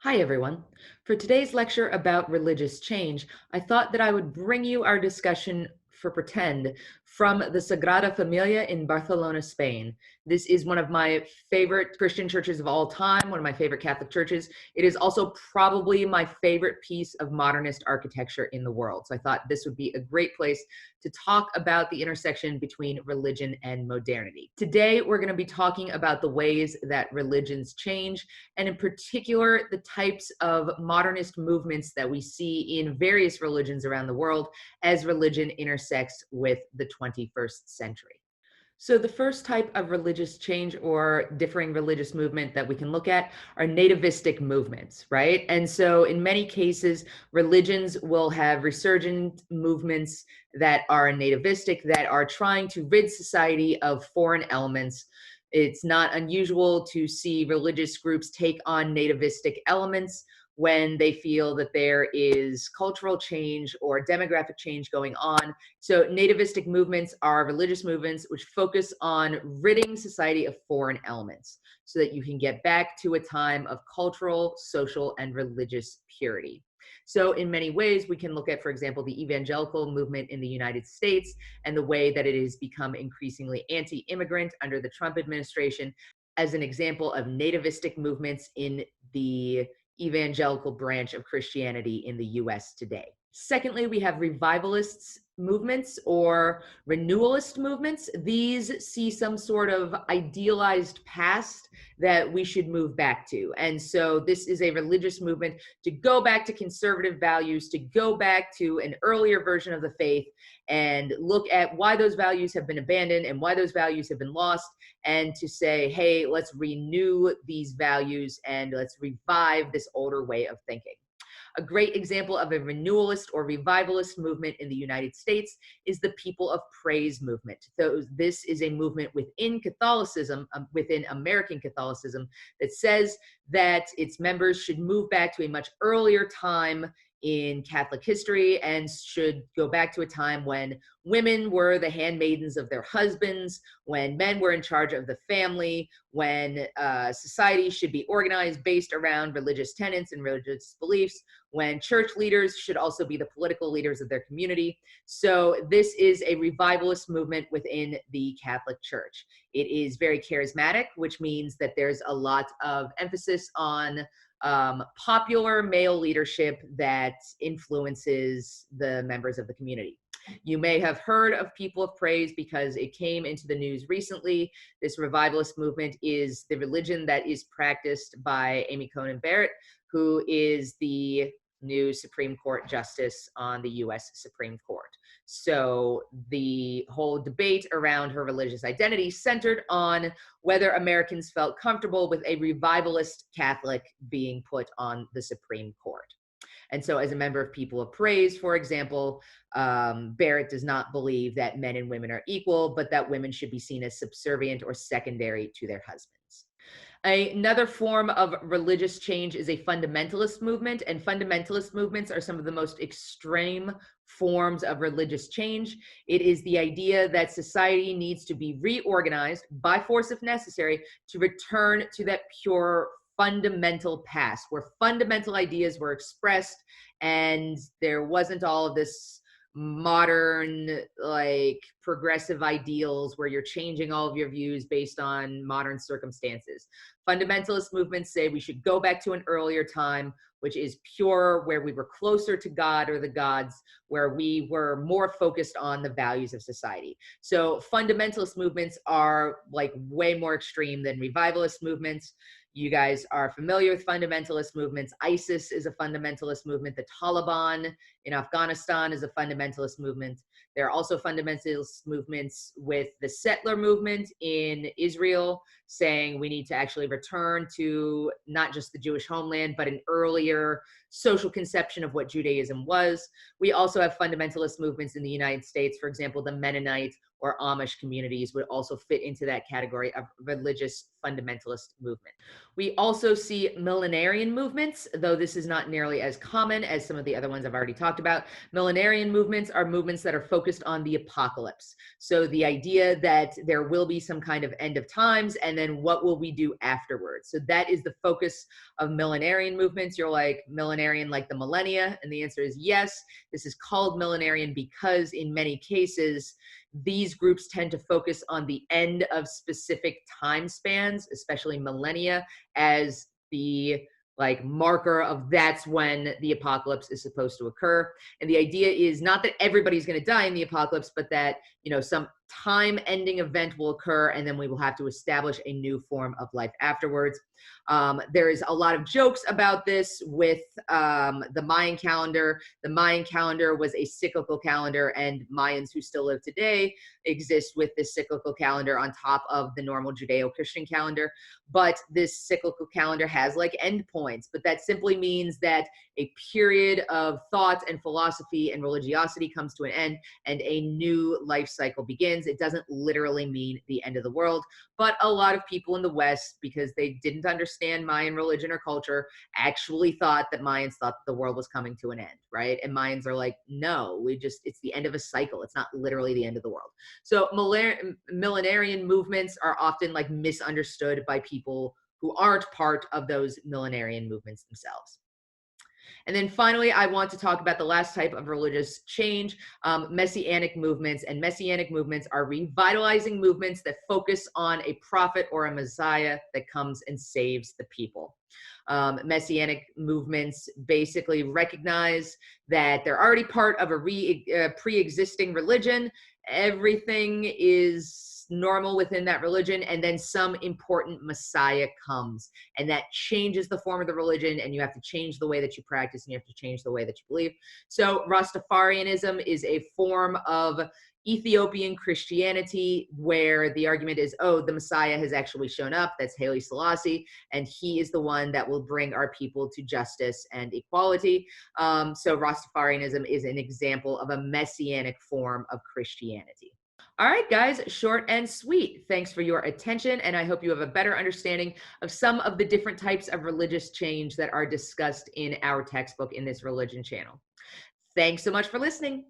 Hi, everyone. For today's lecture about religious change, I thought that I would bring you our discussion for pretend from the Sagrada Familia in Barcelona, Spain. This is one of my favorite Christian churches of all time, one of my favorite Catholic churches. It is also probably my favorite piece of modernist architecture in the world. So I thought this would be a great place to talk about the intersection between religion and modernity. Today, we're going to be talking about the ways that religions change, and in particular, the types of modernist movements that we see in various religions around the world as religion intersects with the 21st century. So, the first type of religious change or differing religious movement that we can look at are nativistic movements, right? And so, in many cases, religions will have resurgent movements that are nativistic, that are trying to rid society of foreign elements. It's not unusual to see religious groups take on nativistic elements when they feel that there is cultural change or demographic change going on. So, nativistic movements are religious movements which focus on ridding society of foreign elements so that you can get back to a time of cultural, social, and religious purity. So, in many ways, we can look at, for example, the evangelical movement in the United States and the way that it has become increasingly anti immigrant under the Trump administration as an example of nativistic movements in the evangelical branch of Christianity in the US today. Secondly, we have revivalists movements or renewalist movements. These see some sort of idealized past that we should move back to. And so this is a religious movement to go back to conservative values, to go back to an earlier version of the faith and look at why those values have been abandoned and why those values have been lost, and to say, hey, let's renew these values and let's revive this older way of thinking. A great example of a renewalist or revivalist movement in the United States is the People of Praise movement. So this is a movement within Catholicism, within American Catholicism, that says that its members should move back to a much earlier time in Catholic history and should go back to a time when women were the handmaidens of their husbands, when men were in charge of the family, when society should be organized based around religious tenets and religious beliefs, when church leaders should also be the political leaders of their community. So this is a revivalist movement within the Catholic Church. It is very charismatic, which means that there's a lot of emphasis on popular male leadership that influences the members of the community. You may have heard of People of Praise because it came into the news recently. This revivalist movement is the religion that is practiced by Amy Coney Barrett, who is the new Supreme Court justice on the US Supreme Court. So the whole debate around her religious identity centered on whether Americans felt comfortable with a revivalist Catholic being put on the Supreme Court. And so, as a member of People of Praise, for example, Barrett does not believe that men and women are equal, but that women should be seen as subservient or secondary to their husbands. Another form of religious change is a fundamentalist movement, and fundamentalist movements are some of the most extreme forms of religious change. It is the idea that society needs to be reorganized by force if necessary to return to that pure fundamental past where fundamental ideas were expressed and there wasn't all of this modern like progressive ideals where you're changing all of your views based on modern circumstances. Fundamentalist movements say we should go back to an earlier time, which is pure, where we were closer to God or the gods, where we were more focused on the values of society. So fundamentalist movements are like way more extreme than revivalist movements. You guys are familiar with fundamentalist movements. ISIS is a fundamentalist movement. The Taliban in Afghanistan is a fundamentalist movement. There are also fundamentalist movements with the settler movement in Israel, saying we need to actually return to not just the Jewish homeland, but an earlier social conception of what Judaism was. We also have fundamentalist movements in the United States, for example, the Mennonites or Amish communities would also fit into that category of religious fundamentalist movement. We also see millenarian movements, though this is not nearly as common as some of the other ones I've already talked about. Millenarian movements are movements that are focused on the apocalypse. So the idea that there will be some kind of end of times, and then what will we do afterwards? So that is the focus of millenarian movements. You're like, millenarian like the millennia? And the answer is yes. This is called millenarian because in many cases, these groups tend to focus on the end of specific time spans, especially millennia, as the like marker of that's when the apocalypse is supposed to occur. And the idea is not that everybody's going to die in the apocalypse, but that, you know, some time ending event will occur and then we will have to establish a new form of life afterwards. There is a lot of jokes about this with the Mayan calendar. The Mayan calendar was a cyclical calendar, and Mayans who still live today exist with this cyclical calendar on top of the normal Judeo-Christian calendar. But this cyclical calendar has like endpoints, but that simply means that a period of thought and philosophy and religiosity comes to an end and a new life cycle begins. It doesn't literally mean the end of the world, but a lot of people in the West, because they didn't understand Mayan religion or culture, actually thought that Mayans thought that the world was coming to an end, right? And Mayans are like, no, it's the end of a cycle. It's not literally the end of the world. So millenarian movements are often like misunderstood by people who aren't part of those millenarian movements themselves. And then finally, I want to talk about the last type of religious change, messianic movements. And messianic movements are revitalizing movements that focus on a prophet or a Messiah that comes and saves the people. Messianic movements basically recognize that they're already part of a pre-existing religion. Everything is normal within that religion, and then some important Messiah comes, and that changes the form of the religion, and you have to change the way that you practice, and you have to change the way that you believe. So Rastafarianism is a form of Ethiopian Christianity where the argument is, oh, the Messiah has actually shown up. That's Haile Selassie, and he is the one that will bring our people to justice and equality. So Rastafarianism is an example of a messianic form of Christianity. All right, guys, short and sweet. Thanks for your attention, and I hope you have a better understanding of some of the different types of religious change that are discussed in our textbook in this religion channel. Thanks so much for listening.